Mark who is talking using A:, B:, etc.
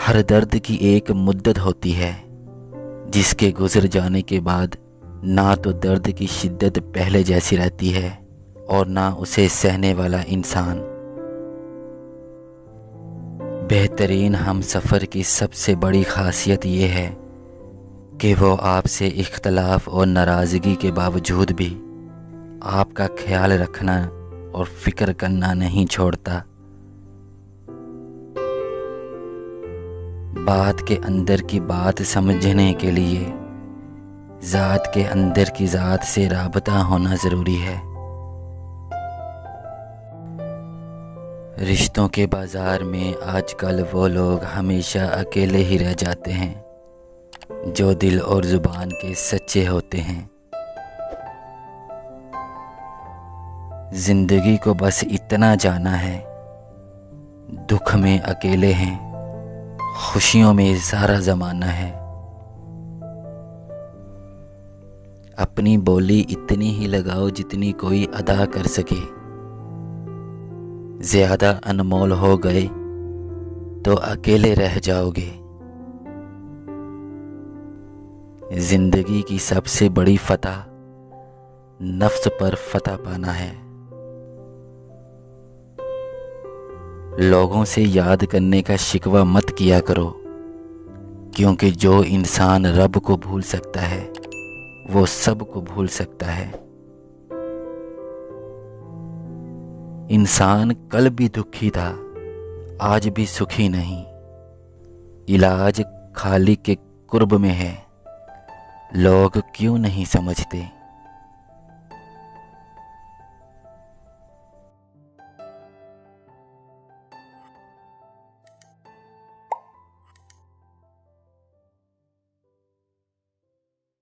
A: हर दर्द की एक मुद्दत होती है जिसके गुजर जाने के बाद ना तो दर्द की शिद्दत पहले जैसी रहती है और ना उसे सहने वाला इंसान। बेहतरीन हम सफ़र की सबसे बड़ी खासियत ये है कि वो आपसे इख्तलाफ और नाराज़गी के बावजूद भी आपका ख्याल रखना और फिक्र करना नहीं छोड़ता। बात के अंदर की बात समझने के लिए ज़ात के अंदर की ज़ात से राबता होना ज़रूरी है। रिश्तों के बाज़ार में आजकल वो लोग हमेशा अकेले ही रह जाते हैं जो दिल और ज़ुबान के सच्चे होते हैं। ज़िंदगी को बस इतना जाना है, दुख में अकेले हैं, खुशियों में सारा ज़माना है। अपनी बोली इतनी ही लगाओ जितनी कोई अदा कर सके। ज़्यादा अनमोल हो गए तो अकेले रह जाओगे। ज़िंदगी की सबसे बड़ी फतह नफ्स पर फतह पाना है। लोगों से याद करने का शिकवा मत किया करो, क्योंकि जो इंसान रब को भूल सकता है वो सब को भूल सकता है। इंसान कल भी दुखी था, आज भी सुखी नहीं। इलाज खालिक के कुर्ब में है, लोग क्यों नहीं समझते।